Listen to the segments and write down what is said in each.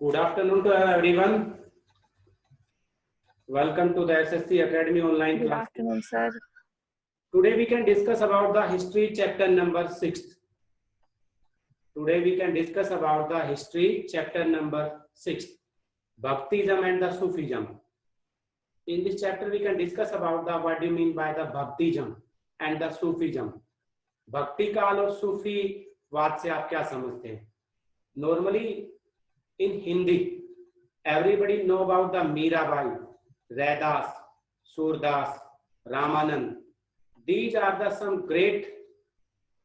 Good afternoon to everyone. Welcome to the SSC Academy online Good class. afternoon, sir. Today we can discuss about the history chapter number 6. Today we can discuss about the history chapter number 6, Bhaktism and the Sufism. In this chapter we can discuss about the what do you mean by the Bhaktism and the Sufism. भक्ति काल और सूफी वाद से आप क्या समझते हैं? Normally in Hindi, everybody know about the Mirabai, Raidas, Surdas, Ramanand. These are the some great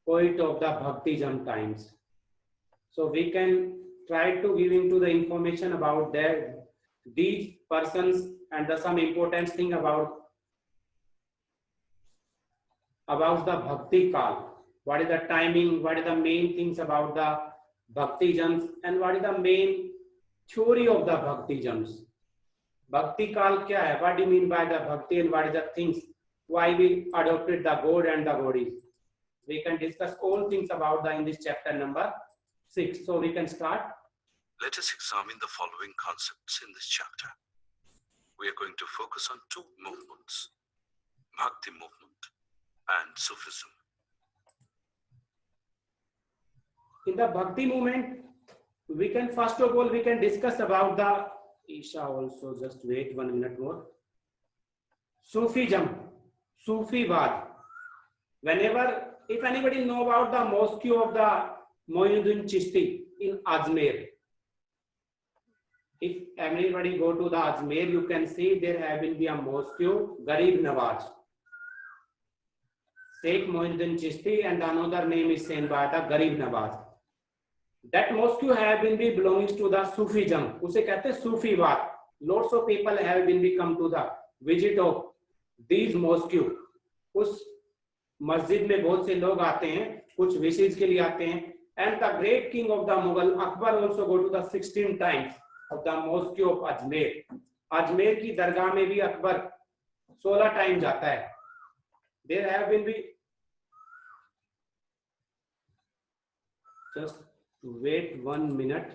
poet of the Bhaktism times. So we can try to give into the information about that these persons and the some important thing about the Bhakti Kal. What is the timing? What is the main things about the Bhaktisms and what is the main theory of the Bhaktisms? Bhakti Kal kya hai? What do you mean by the Bhakti and what is the things? Why we adopted the God and the Godis? We can discuss all things about the in this chapter number 6. So we can start. Let us examine the following concepts in this chapter. We are going to focus on two movements, Bhakti movement and Sufism. In the Bhakti movement, we can first of all we can discuss about the Isha also. Just wait 1 minute more. Sufism, Sufivad. Whenever, if anybody know about the mosque of the Moinuddin Chishti in Ajmer, if anybody go to the Ajmer, you can see there have been a mosque, Garib Nawaz. Sheikh Moinuddin Chishti and another name is same by the Garib Nawaz. That mosque have been belongs to the Sufism. उसे कहते हैं सूफीवाद. Lots of people have been come to the visit of these mosques. उस मस्जिद में बहुत से लोग आते हैं, कुछ विजिट के लिए आते हैं. And the great king of the Mughal Akbar also go to the 16 times of the mosque of Ajmer. Ajmer की दरगाह में भी अकबर 16 टाइम जाता है. There have been just wait 1 minute.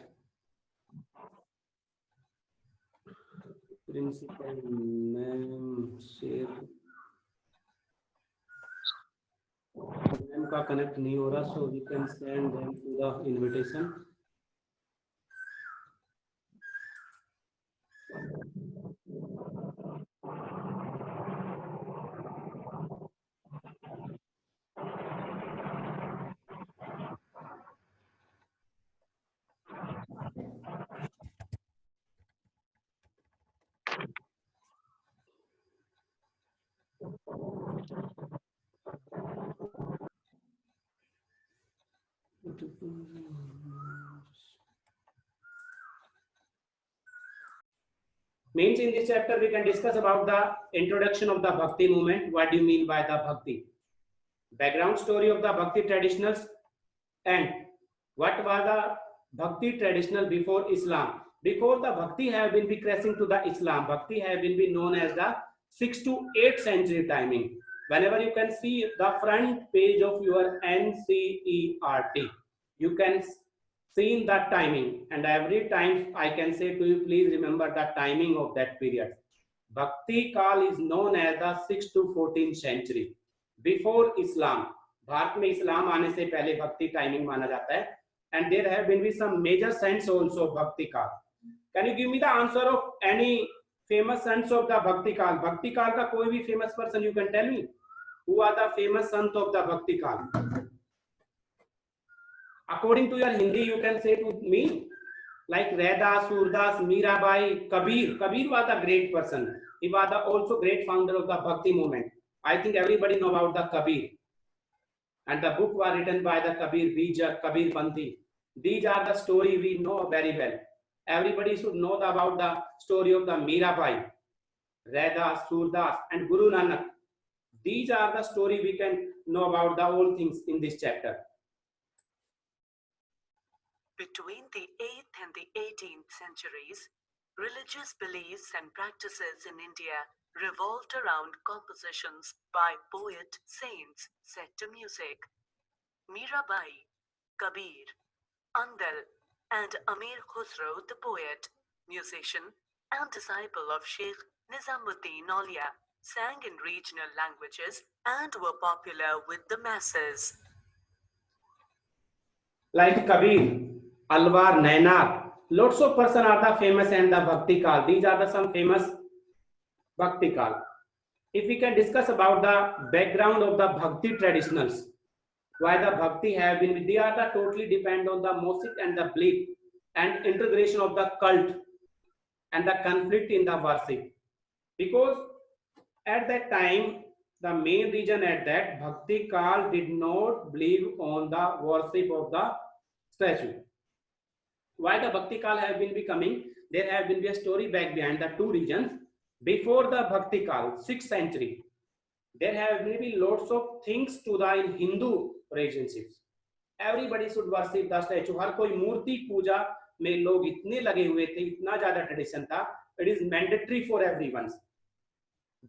Principal name share name का कनेक्ट नहीं हो रहा, so we can send them to the invitation. Means in this chapter we can discuss about the introduction of the Bhakti movement. What do you mean by the Bhakti? Background story of the Bhakti traditionals and what was the Bhakti traditional before Islam. Before the Bhakti have been crashing to the Islam, Bhakti have been known as the 6th to 8th century timing. Whenever you can see the front page of your NCERT, you can see in that timing, and every time I can say to you, please remember the timing of that period. Bhakti Kal is known as the 6th to 14th century. Before Islam, Bharat में इस्लाम आने से पहले भक्ति timing माना जाता है. And there have been some major saints also of Bhakti Kal. Can you give me the answer of any famous saints of the Bhakti Kal? Bhakti Kal का कोई भी famous person you can tell me? Who are the famous saint of the Bhakti Kal? According to your Hindi, you can say to me like Raidas, Surdas, Mirabai, Kabir. Kabir was a great person. He was also great founder of the Bhakti movement. I think everybody know about the Kabir. And the book was written by the Kabir Bija, Kabir Panthi. These are the story we know very well. Everybody should know about the story of the Mirabai, Raidas, Surdas, and Guru Nanak. These are the story we can know about the whole things in this chapter. Between the 8th and the 18th centuries, religious beliefs and practices in India revolved around compositions by poet saints set to music. Mirabai, Kabir, Andal, and Amir Khusro, the poet, musician, and disciple of Sheikh Nizamuddin Aulia, sang in regional languages and were popular with the masses. Like Kabir, Alwar, Nainar, lots of person are the famous and the Bhakti Kal. These are the some famous Bhakti Kal. If we can discuss about the background of the Bhakti traditionals, why the Bhakti have been, they are the totally depend on the Mosik and the belief and integration of the cult and the conflict in the worship. Because at that time, the main reason at that Bhakti Kal did not believe on the worship of the statue. Why the Bhakti Kal have been becoming? There have been a story back behind the two regions. Before the Bhakti Kal, 6th century, there have maybe lots of things to the in Hindu relationships. Everybody should worship the statue. हर कोई मूर्ति पूजा में लोग इतने लगे हुए थे, इतना ज्यादा tradition था. It is mandatory for everyone.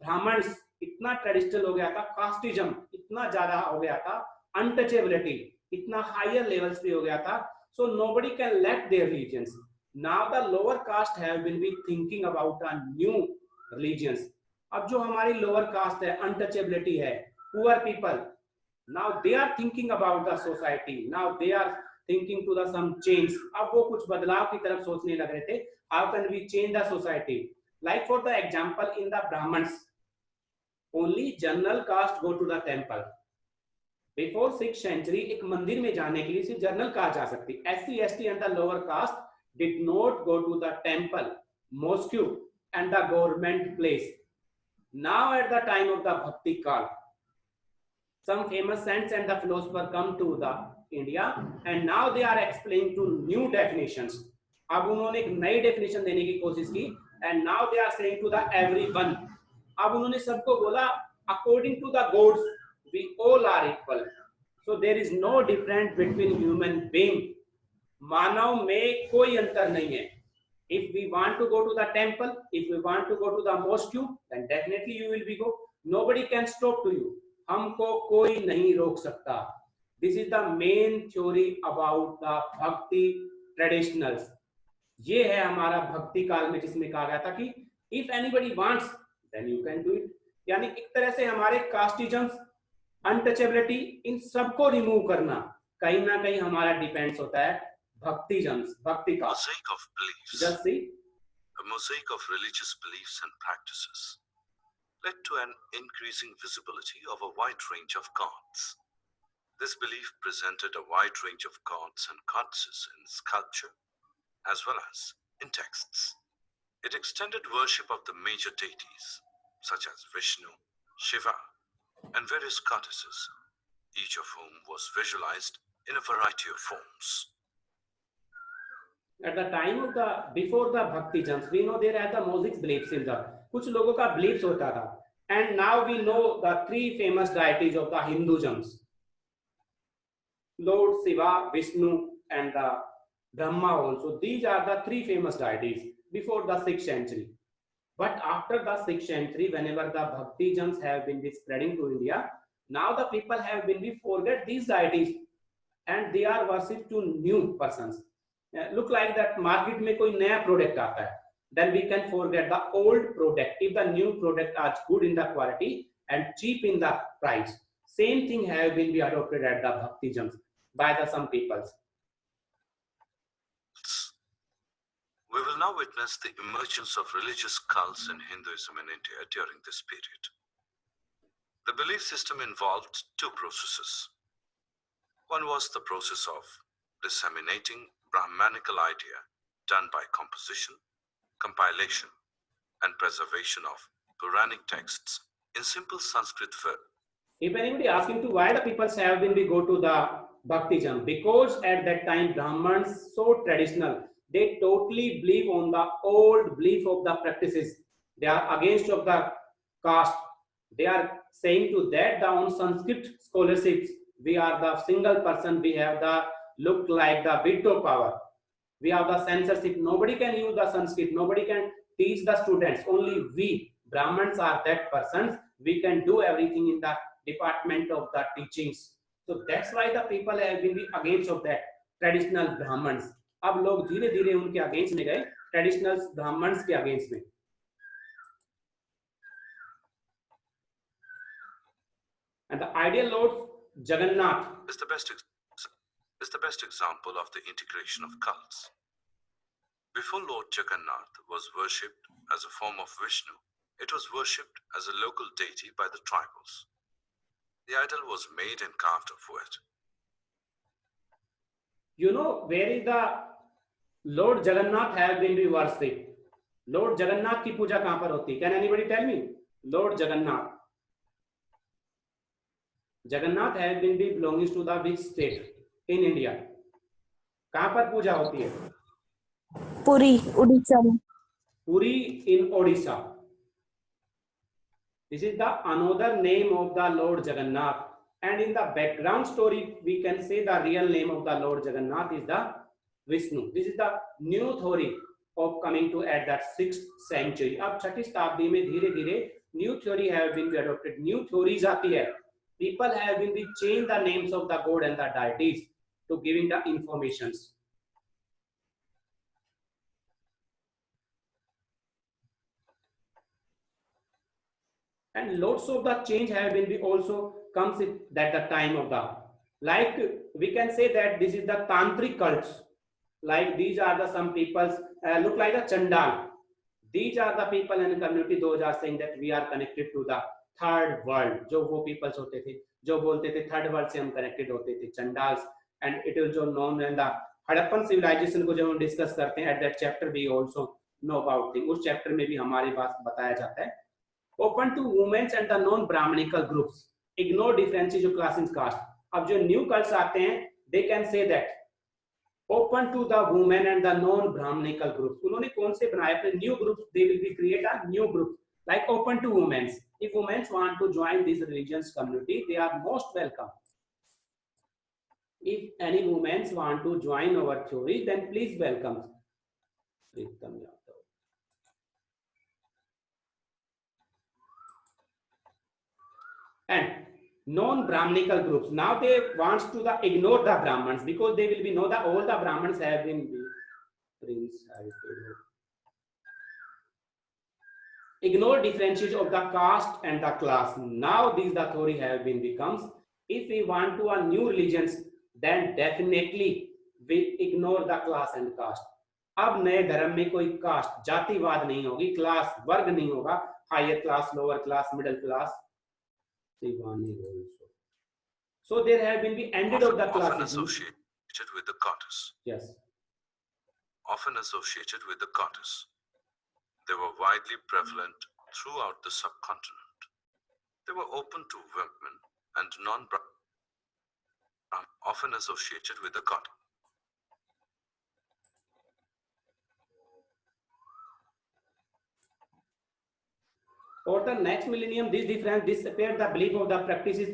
Brahmins इतना ट्रेडिशनल हो गया था, कास्टिज्म इतना ज्यादा हो गया था, अनटचेबिलिटी इतना हायर लेवल्स पे हो गया था. So nobody can let their religions. Now the lower caste have been thinking about a new religions. अब जो हमारी लोअर कास्ट है, अनटचेबिलिटी है, poor people, now they are thinking about the society, now they are thinking to the some change. अब वो कुछ बदलाव की तरफ सोचने लग रहे थे. How can we change the society? Like for the example, in the Brahmins only general caste go to the temple. Before 6th century एक मंदिर में जाने के लिए सिर्फ जनरल कास्ट जा सकती. SC ST and the lower caste did not go to the temple, mosque and the government place. Now at the time of the Bhakti Kal, some famous saints and the philosophers come to the India and now they are explaining to new definitions. अब उन्होंने एक नई definition देने की कोशिश की and now they are saying to the everyone. अब उन्होंने सबको बोला according to the gods we all are equal. So there is no difference between human being. मानव में कोई अंतर नहीं है. If we want to go to the temple, if we want to go to the mosque, then definitely you will be go. Nobody can stop to you. हमको कोई नहीं रोक सकता. This is the main theory about the Bhakti traditionals. ये है हमारा भक्ति काल में जिसमें कहा गया था कि if anybody wants, then you can do it. यानी एक तरह से हमारे कास्टिज्म्स, अनटचेबिलिटी, इन सबको रिमूव करना कहीं ना कहीं हमारा डिपेंड्स होता है Bhakti-jams, Bhakti Kal. Mosaic of beliefs. Just see. A mosaic of religious beliefs and practices led to an increasing visibility of a wide range of gods. This belief presented a wide range of gods and goddesses in sculpture as well as in texts. It extended worship of the major deities such as Vishnu, Shiva, and various goddesses, each of whom was visualized in a variety of forms. At the time of the before the Bhakti jams, we know there are the Mosaic beliefs in the कुछ लोगों का beliefs होता था. And now we know the three famous deities of the Hinduisms: Lord Shiva, Vishnu, and the Brahma also. These are the three famous deities before the 6th century. But after the 6th century, whenever the Bhakti jams have been spreading to India, now the people have been forget these deities and they are worshipped to new persons. Look like that market में कोई नया product आता है, then we can forget the old product if the new product are good in the quality and cheap in the price. Same thing have been adopted at the Bhakti jams by the some peoples. We will now witness the emergence of religious cults in Hinduism in India during this period. The belief system involved two processes. One was the process of disseminating Brahmanical idea done by composition, compilation, and preservation of Puranic texts in simple Sanskrit verb. If anybody asking to why the people have been we go to the Bhakti jam, because at that time Brahmans so traditional, they totally believe on the old belief of the practices. They are against of the caste. They are saying to that the on Sanskrit scholarships, we are the single person, we have the look like the veto power. We have the censorship. Nobody can use the Sanskrit. Nobody can teach the students. Only we, Brahmins, are that persons. We can do everything in the department of the teachings. So that's why the people have been against of that traditional Brahmins. अब लोग धीरे धीरे उनके against में गए, traditional Brahmins के against में। And the ideal Lord Jagannath is the best example of the integration of cults. Before Lord Jagannath was worshipped as a form of Vishnu, it was worshipped as a local deity by the tribals. The idol was made and carved of wood. You know where is the Lord Jagannath have been worshipped? Lord Jagannath की पूजा कहां पर होती है? Can anybody tell me? Lord Jagannath. Jagannath has been belongs to the which state in India? कहां पर पूजा होती है? पुरी, उड़ीसा में। Puri in Odisha. This is the another name of the Lord Jagannath, and in the background story we can say the real name of the Lord Jagannath is the Vishnu. This is the new theory of coming to at that 6th century. अब 6ठी शताब्दी में धीरे धीरे new theory have been adopted. New theories आती है. People have been changed the names of the god and the deities to giving the informations. And lots of the change have been also comes at the time of the, like we can say that this is the tantric cults, like these are the some peoples look like the Chandal. These are the people in the community, those are saying that we are connected to the third world. जो वो peoples होते थे जो बोलते थे third world से हम connected होते थे, चंडाल्स. एंड इट इज जो known in the Harappan civilization को जब हम डिस्कस करते हैं at that chapter we also know about thing. उस चैप्टर में भी हमारी बात बताया जाता है. Open to womens and the non Brahmanical groups, ignore differences of class in caste. अब जो न्यू कल्ट्स आते हैं they can say that open to the women and the non Brahmanical groups. उन्होंने कौन से बनाए अपने new groups? They will be create a new group like open to women. If women want to join this religious community, they are most welcome. If any women want to join our theory, then please welcome. And non-Brahmanical groups, now they want to ignore the Brahmins because they will be know that all the Brahmins have been prince. Ignore differences of the caste and the class. Now these the theory have been becomes, if we want to a new religions, then definitely we ignore the class and caste. अब नए धर्म में कोई cast जातिवाद नहीं होगी, class वर्ग नहीं होगा, higher class, lower class, middle class. So there have been the ended of the classes. Often associated with the goddess. Yes. Often associated with the goddess. They were widely prevalent throughout the subcontinent. They were open to women and non-Brahmin, often associated with the god. For the next millennium, this difference disappeared. The belief of the practices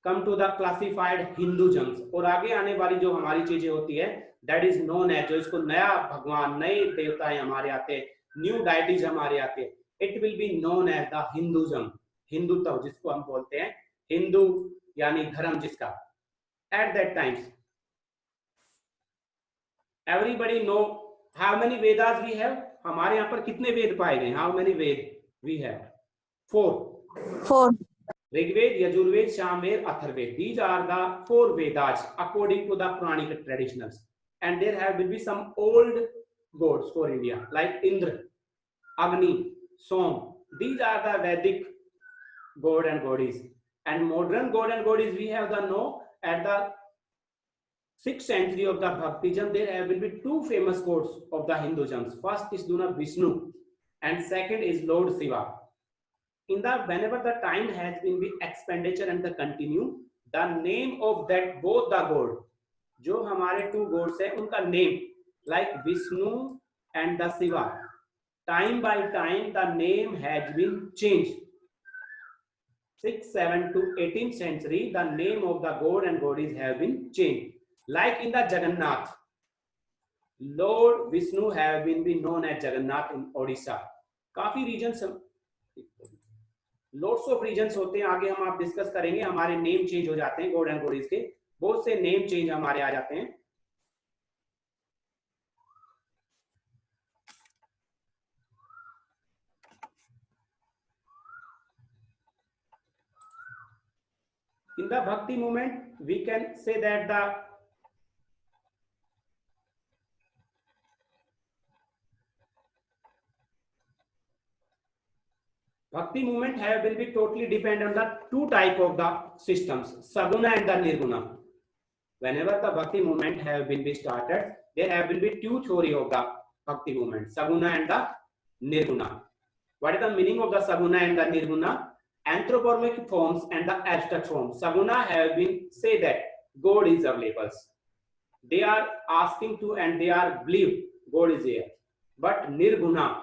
come to the classified Hinduism. और आगे आने वाली जो हमारी चीजें होती है, that is known as, जो इसको नया भगवान, नए देवता हमारे आते हैं, न्यू डाइटीज हमारे आते हैं, it will be known as the Hinduism. Hindutva जिसको हम बोलते हैं, हिंदू यानी धर्म जिसका. At that times everybody know how many Vedas we have. हमारे यहाँ पर कितने वेद पाए गए? How many Veda we have? 4. Rigveda, Yajurveda, Samaveda, Atharvaveda. These are the 4 Vedas according to the Puranic traditionals. And there have will be some old gods for India like Indra, Agni, Som. These are the Vedic god and goddess. And modern god and goddess we have the know at the 6th century of the Bhaktism there have will be 2 famous gods of the Hinduism. First is Vishnu and second is Lord Shiva. In the whenever the time has been the expenditure and the continue, the name of that both the god, जो हमारे 2 gods है उनका name like Vishnu and the Shiva, time by time the name has been changed. 6th, 7th to 18th century the name of the god and goddess have been changed. Like in the Jagannath, Lord Vishnu have been known as Jagannath in Odisha. काफी regions, lots of regions होते हैं, आगे हम आप discuss करेंगे. हमारे name change हो जाते हैं गॉड एंड गॉडेस के, बहुत से नेम चेंज हमारे आ जाते हैं. the bhakti movement, we can say that the bhakti movement have will be totally depend on the two type of the systems, saguna and the nirguna. Whenever the bhakti movement have been be started, there have will be two theory of the bhakti movement, saguna and the nirguna. What is the meaning of the saguna and the nirguna? Anthropomorphic forms and the abstract forms. Saguna have been say that God is available. They are asking to and they are believe God is here. But nirguna,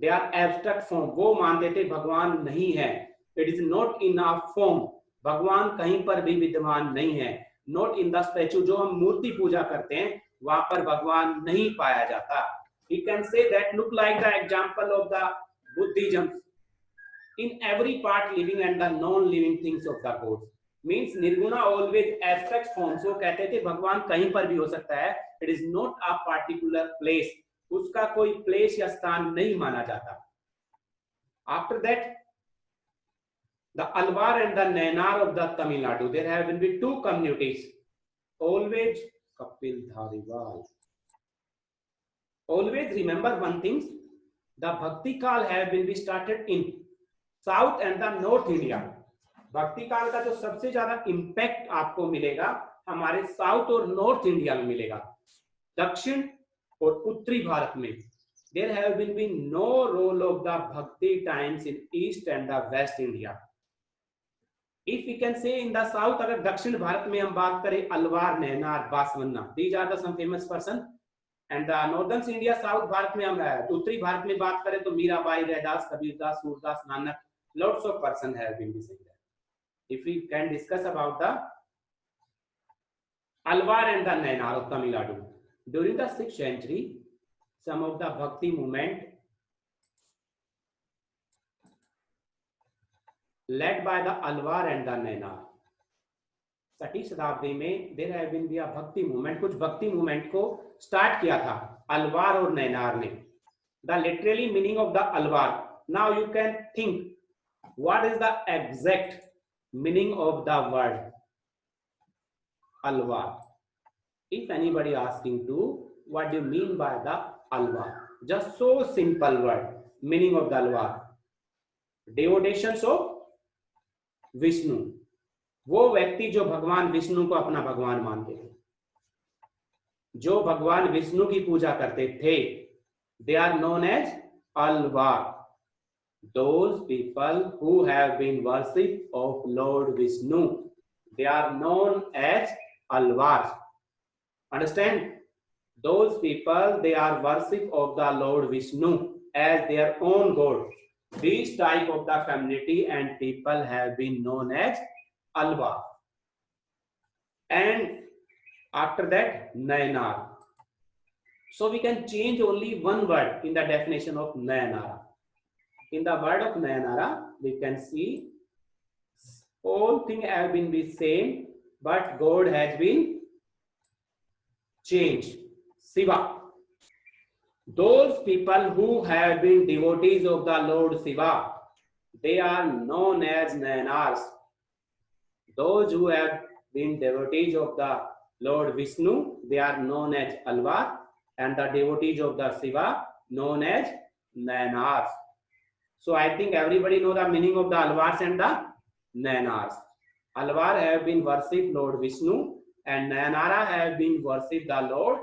they are abstract form. वो मानते थे भगवान नहीं है. It is not in a form. भगवान कहीं पर भी विद्यमान नहीं है. Not in the statue. जो हम मूर्ति पूजा करते हैं वहां पर भगवान नहीं पाया जाता. We can say that look like the example of the Buddhism. In every part living and the non-living things of the God. Means nirguna always abstract forms. वो कहते थे भगवान कहीं पर भी हो सकता है. It is not a particular place. उसका कोई प्लेस या स्थान नहीं माना जाता. After that, the Alvar and the Nayanar of the Tamil Nadu, there have been two communities. Always Kapil Dhariwal. Always remember one thing: the Bhakti Kal have been started in South and the North India. भक्ति काल का जो सबसे ज्यादा impact आपको मिलेगा हमारे south और नॉर्थ इंडिया में मिलेगा. दक्षिण और उत्तरी भारत में there have been no role of the bhakti times in east and the west India. If we can say in the south, अगर दक्षिण भारत में हम बात करें Alvar, Nainar, Basavanna, these are the some famous person. And the northern India, south Bharat में हम उत्तरी भारत में बात करें तो Mirabai, Raidas, Kabirdas, Surdas, Nanak, lots of person have been saying that. If we can discuss about the Alvar and the Nayanar of Tamil Nadu, during the 6th century, some of the Bhakti movement led by the Alvar and the Nayanar. 6वीं शताब्दी में there have been a Bhakti movement. कुछ Bhakti movement को start किया था अलवार और नैनार ने. The literally meaning of the Alvar. Now you can think what is the exact meaning of the word Alvar. If anybody asking to what do you mean by the Alvar, just so simple word, meaning of the Alvar, devotions of Vishnu. वो व्यक्ति जो भगवान विष्णु को अपना भगवान मानते थे, जो भगवान विष्णु की पूजा करते थे, they are known as Alvar. Those people who have been worship of Lord Vishnu, they are known as Alvars. Understand? Those people, they are worship of the Lord Vishnu as their own God. These type of the community and people have been known as Alvar. And after that, Nayanar. So we can change only one word in the definition of Nayanara. In the word of Nayanara, we can see all things have been the same, but God has been changed. Shiva. Those people who have been devotees of the Lord Shiva, they are known as Nayanars. Those who have been devotees of the Lord Vishnu, they are known as Alvar, and the devotees of the Shiva known as Nayanars. So I think everybody know the meaning of the Alvars and the Nayanars. Alvar have been worship Lord Vishnu and Nayanara have been worship the Lord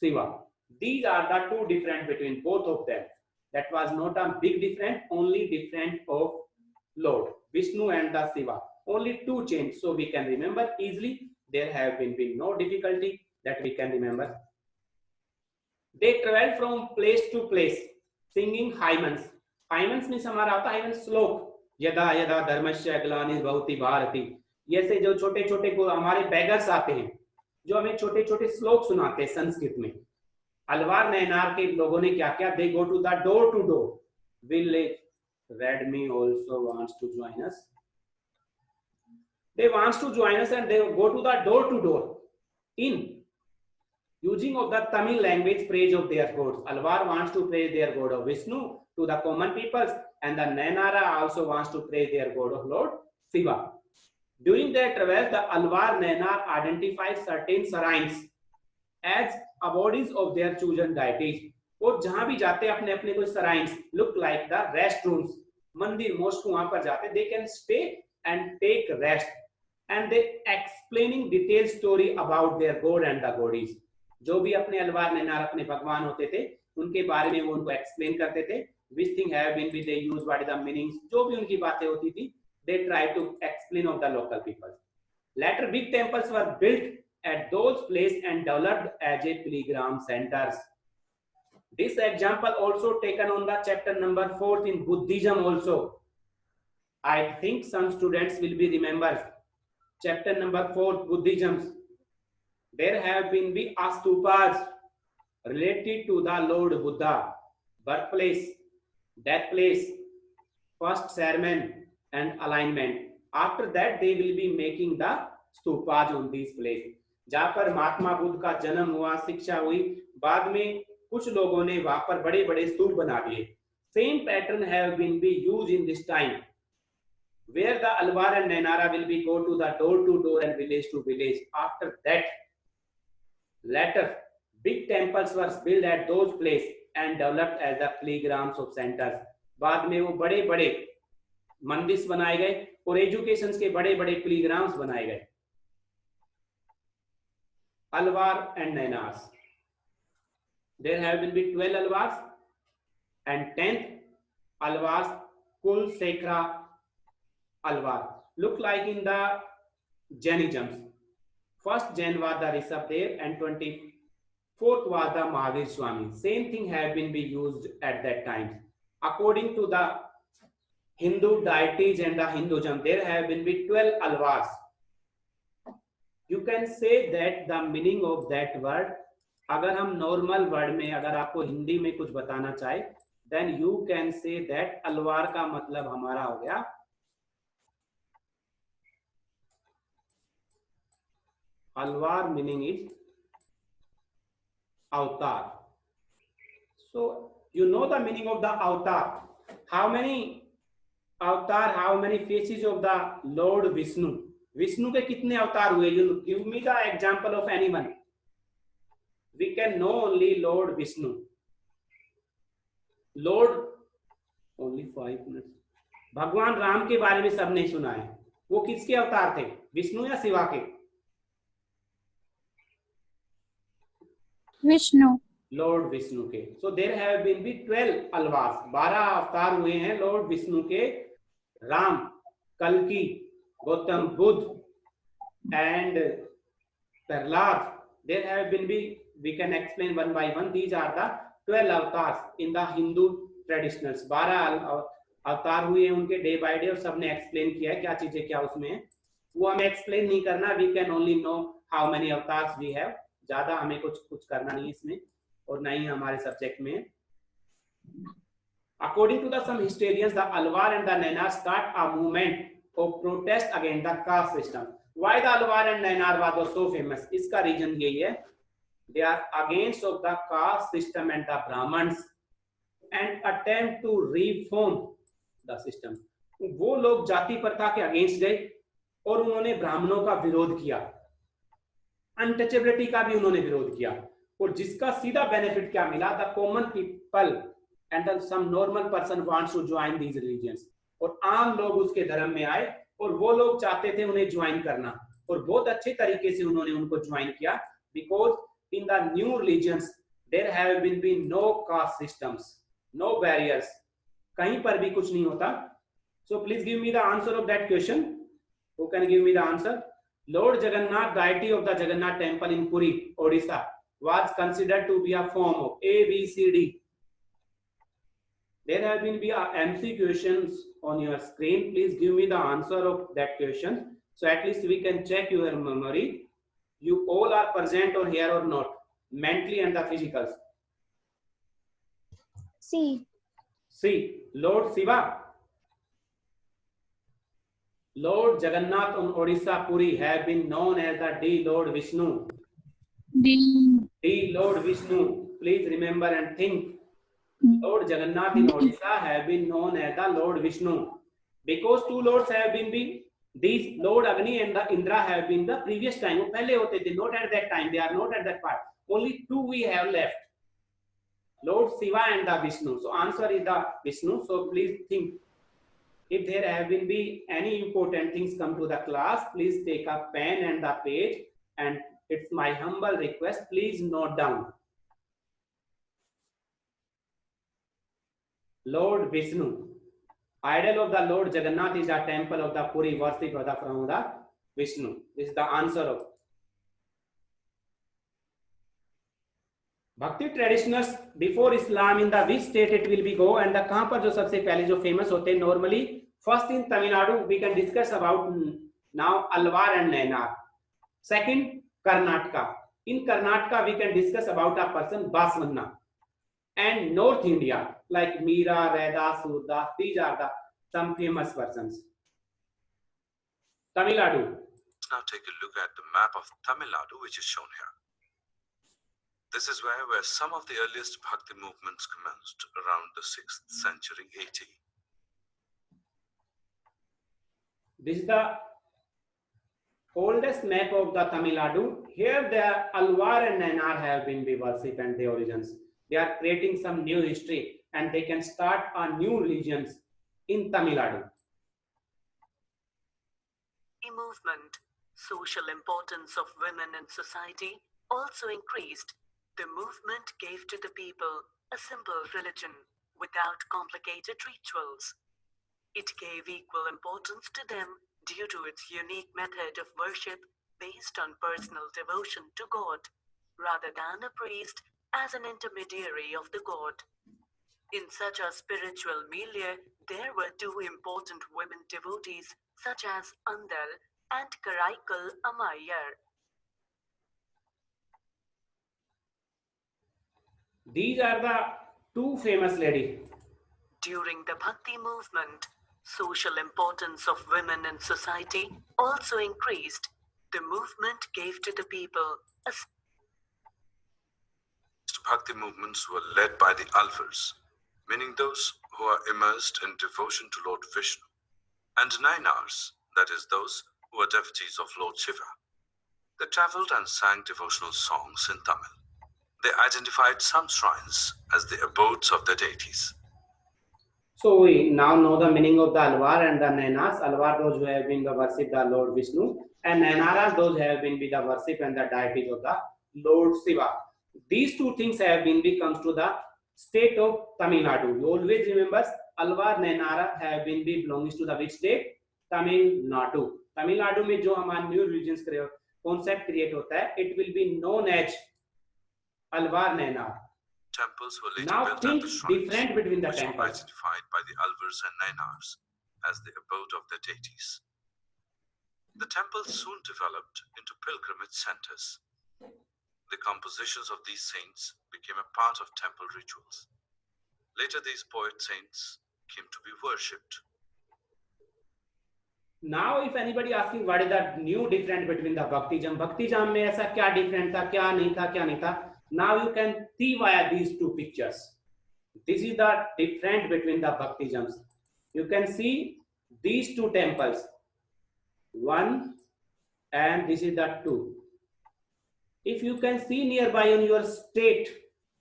Shiva. These are the two different between both of them. That was not a big difference, only different of Lord Vishnu and the Shiva. Only two change, so we can remember easily. There have been no difficulty that we can remember. They travel from place to place singing hymns. Hymns means हमारा होता है hymns श्लोक. यदा यदा धर्मस्य ग्लानिर्भवति भारती. ये से जो छोटे छोटे को हमारे beggars आते हैं, जो हमें छोटे छोटे श्लोक सुनाते हैं संस्कृत में. अलवार नैनार के लोगों ने क्या किया? They go to the door to door. Village Redmi also wants to join us. They wants to join us and they go to the door to door in using of the Tamil language praise of their gods. Alvar wants to praise their god of Vishnu to the common peoples, and the Nayanara also wants to praise their god of Lord Shiva. During their travels, the Alwar Nainar identify certain shrines as abodes of their chosen deities. वो जहां भी जाते हैं अपने अपने कोई shrines look like the rest rooms, मंदिर mosque वहां पर जाते, they can stay and take rest and they explaining detailed story about their god and the goddess. जो भी अपने अलवार नैनार अपने भगवान होते थे उनके बारे में वो उनको एक्सप्लेन करते थे, which thing have been they use, what is the meanings, जो भी उनकी बातें होती थी they try to explain of the local people. Later big temples were built at those places and developed as a pilgrim centers. This example also taken on the chapter number 4 in Buddhism also. I think some students will be remember chapter number 4 Buddhism. There have been the stupas related to the Lord Buddha, birthplace, death place, first sermon and alignment. After that they will be making the stupas on these place. जहाँ पर महात्मा बुद्ध का जन्म हुआ, शिक्षा हुई, बाद में कुछ लोगों ने वहां पर बड़े बड़े स्तूप बना दिए. Same pattern have been be used in this time, where the Alwar and Nainara will be go to the door to door and village to village. After that, later big temples were built at those places and developed as the pilgrims of centers. बाद में वो बड़े बड़े मंदिर बनाए गए और education के बड़े बड़े पिलग्राम्स बनाए गए. Alwar and Nainars. There have been 12 Alwars and 10th Alwars, Kul Sekra Alwar. Look like in the Jainism. First Jain was the Rishabdev and 24th was the Mahavir Swami. Same thing have been used at that time. According to the Hindu deities and the Hinduism, there have been 12 Alwars. You can say that the meaning of that word, अगर हम normal word में अगर आपको हिंदी में कुछ बताना चाहे, then you can say that Alvar का मतलब हमारा हो गया Alvar meaning is avatar. So you know the meaning of the avatar. How many avatar, how many faces of the Lord Vishnu? Vishnu के कितने अवतार हुए? You give me the example of anyone. We can know only Lord Vishnu. Lord only 5 minutes. भगवान राम के बारे में सबने सुना है. वो किसके अवतार थे? विष्णु या शिवा के? विष्णु. लॉर्ड विष्णु के. So there have been 12 Alvars. 12 अवतार हुए हैं लॉर्ड विष्णु के. राम, कल्कि, Gautam Buddha and Prahlad. There have been we can explain one by one. These are the 12 avatars in the Hindu traditionals. 12 अवतार हुए हैं उनके डे बाय डे और सबने एक्सप्लेन किया है क्या चीजें क्या उसमें है. वो हमें एक्सप्लेन नहीं करना. We can only know how many avatars we have. ज्यादा हमें कुछ करना नहीं इसमें और ना ही हमारे सब्जेक्ट में. According to the some historians, the Alwar and the Nainar start a movement of protest against the caste system. Why the Alwar and Nainar was so famous? इसका रीजन यही है. They are against of the caste system and the Brahmins and attempt to reform the system. वो लोग जाति प्रथा के against गए और उन्होंने ब्राह्मणों का विरोध किया. अनटचेबिलिटी का भी उन्होंने विरोध किया और जिसका सीधा बेनिफिट क्या मिला? The common people and some normal person wants to join these religions. और आम लोग उसके धर्म में आए और वो लोग चाहते थे उन्हें ज्वाइन करना और बहुत अच्छे तरीके से उन्होंने उनको ज्वाइन किया. Because in the new religions there have been no caste systems, no barriers, कहीं पर भी कुछ नहीं होता. So please give me the answer of that question. Who can give me the answer? Lord Jagannath, deity of the Jagannath temple in Puri, Odisha, was considered to be a form of ABCD. There have been MC questions on your screen. Please give me the answer of that question. So at least we can check your memory. You all are present or here or not, mentally and the physicals. C. C. Lord Shiva. Lord Jagannath on Odisha Puri have been known as the D. Lord Vishnu. D. D. Lord Vishnu. Please remember and think. Lord Jagannath in Odisha have been known as the Lord Vishnu because two lords have been These Lord Agni and the Indra have been the previous time. वो पहले होते थे, not at that time. They are not at that part. Only two we have left. Lord Shiva and the Vishnu. So answer is the Vishnu. So please think. If there have been be any important things come to the class, please take a pen and the page, and it's my humble request, please note down. Lord Vishnu, idol of the Lord Jagannath is a temple of the Puri, worship of the from the Vishnu. This is the answer of Bhakti traditionals before Islam in the which state it will be go, and the कहाँ पर जो सबसे पहले जो famous होते हैं normally. First in Tamil Nadu, we can discuss about now Alwar and Nayanar. Second, Karnataka. In Karnataka, we can discuss about a person Basmanna. And North India, like Meera, Reda, Surdas, these are the some famous persons. Tamil Nadu. Let's now take a look at the map of Tamil Nadu, which is shown here. This is where some of the earliest Bhakti movements commenced around the 6th century AD. This is the oldest map of the Tamil Nadu. Here the Alwar and Nayanar have been worship and the origins. They are creating some new history and they can start a new religions in Tamil Nadu. Movement, social importance of women in society also increased. The movement gave to the people a simple religion without complicated rituals. It gave equal importance to them due to its unique method of worship based on personal devotion to God, rather than a priest as an intermediary of the God. In such a spiritual milieu, there were two important women devotees such as Andal and Karaikal Ammayar. These are the two famous ladies. During the Bhakti movement, social importance of women in society also increased. The movement gave to the people a Bhakti movements were led by the Alvars, meaning those who are immersed in devotion to Lord Vishnu, and Nayanars, that is those who are devotees of Lord Shiva. They traveled and sang devotional songs in Tamil. They identified some shrines as the abodes of the deities. So we now know the meaning of the Alwar and the Nayanars. Alwar, those who have been the worship the Lord Vishnu, and Nayanaras, those who have been the worship and the deities of the Lord Shiva. These two things have been comes to the state of Tamil Nadu. You always remember Alwar, Nayanara have been belongs to the which state? Tamil Nadu. Tamil Nadu में जो हमारा new religions concept create होता है, it will be known as Alwar Nayanar. Temples were later Now built at think the shrines, different between the which were temples. identified by the Alvars and Nayanars as the abode of the deities. The temples soon developed into pilgrimage centers. The compositions of these saints became a part of temple rituals. Later, these poet saints came to be worshipped. Now, if anybody asking what is the new difference between the Bhakti Jam में ऐसा क्या different था, क्या नहीं था, now you can see via these two pictures. This is the difference between the Bhakti Jams. You can see these two temples, one and this is the two. If you can see nearby in your state,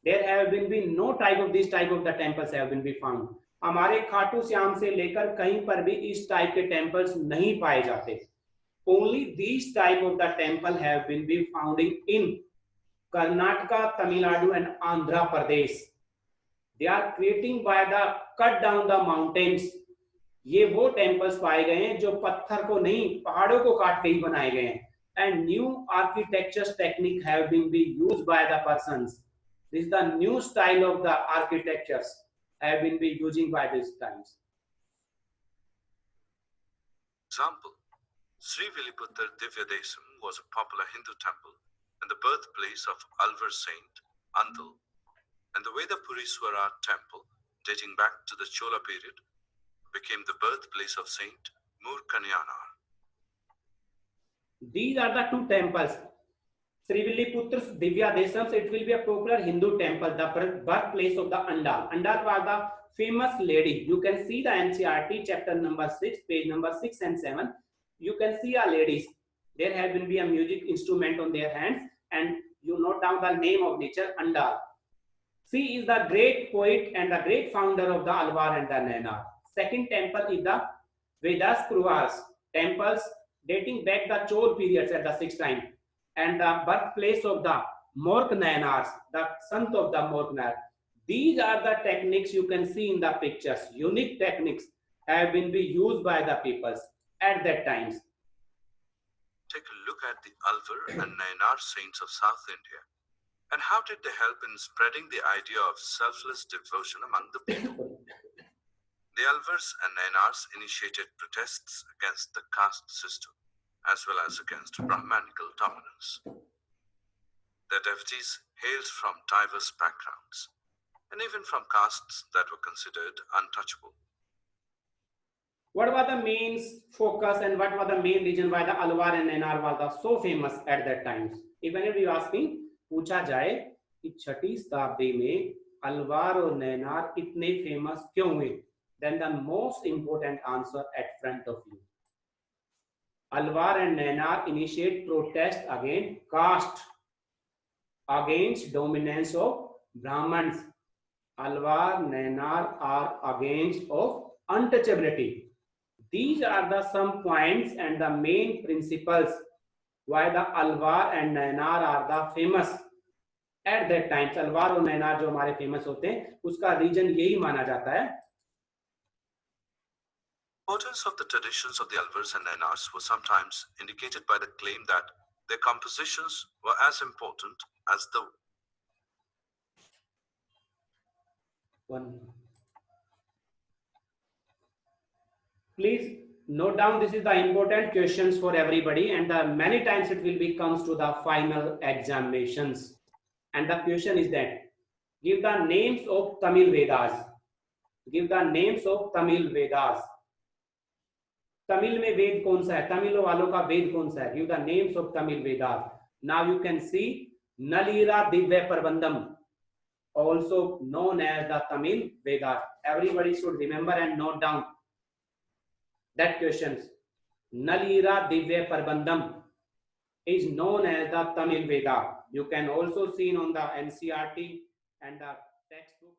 there have been no type of this type of the temples have been found. हमारे खाटू श्याम से लेकर कहीं पर भी इस type के temples नहीं पाए जाते. Only these type of the temple have been found in Karnataka, Tamil Nadu and Andhra Pradesh. They are creating by the cut down the mountains. ये वो टेम्पल्स पाए गए हैं जो पत्थर को नहीं पहाड़ों को काट के ही बनाए गए हैं. And new architecture technique have been used by the persons. This is the new style of the architectures have been using by these times. Example, Sri Viliputtar Divyadesam was a popular Hindu temple and the birthplace of Alvar saint Andal, and the Vedapuriswara temple, dating back to the Chola period, became the birthplace of Saint Murkanyanar. These are the two temples. Sri Viliputtar Divyadesam, it will be a popular Hindu temple, the birthplace of the Andal. Andal was the famous lady. You can see the NCERT chapter number 6, page number 6 and 7. you can see a ladies. There have been be a music instrument on their hands, and you note down the name of nature, Andal. She is the great poet and the great founder of the Alvar and the Nainar. Second temple is the Vedas Kruars, temples dating back the Chol periods at the 6th time, and the birthplace of the Mork Nainars, the son of the Mork Nair. These are the techniques you can see in the pictures. Unique techniques have been used by the peoples at that times. Take a look at the Alvar and Nainar saints of South India. And how did they help in spreading the idea of selfless devotion among the people? The Alvars and Nainars initiated protests against the caste system, as well as against Brahmanical dominance. Their devotees hailed from diverse backgrounds, and even from castes that were considered untouchable. What was the main focus and what was the main reason why the Alvar and Nainar was so famous at that times? If anybody asks me, पूछा जाए कि छठी शताब्दी में अलवार और नैनार इतने famous क्यों हुए, then the most important answer at front of you. Alvar and Nainar initiate protest against caste, against dominance of Brahmins. Alvar, Nainar are against of untouchability. These are the some points and the main principles why the Alvar and Nainar are the famous at that time. Alvar और Nainar जो हमारे famous होते हैं, उसका reason यही माना जाता है. Importance of the traditions of the Alvars and Nainars was sometimes indicated by the claim that their compositions were as important as the One. Please note down, this is the important questions for everybody, and many times it will be comes to the final examinations. And the question is that give the names of Tamil Vedas. Give the names of Tamil Vedas. Tamil में वेद कौन सा है, तमिल वालों का वेद कौन सा है? Give the names of Tamil Vedas. Now you can see Nalira Divya Prabandham, also known as the Tamil Vedas. Everybody should remember and note down that questions. Nalira Divya Prabandham is known as the Tamil Veda. You can also see on the NCERT and the textbook.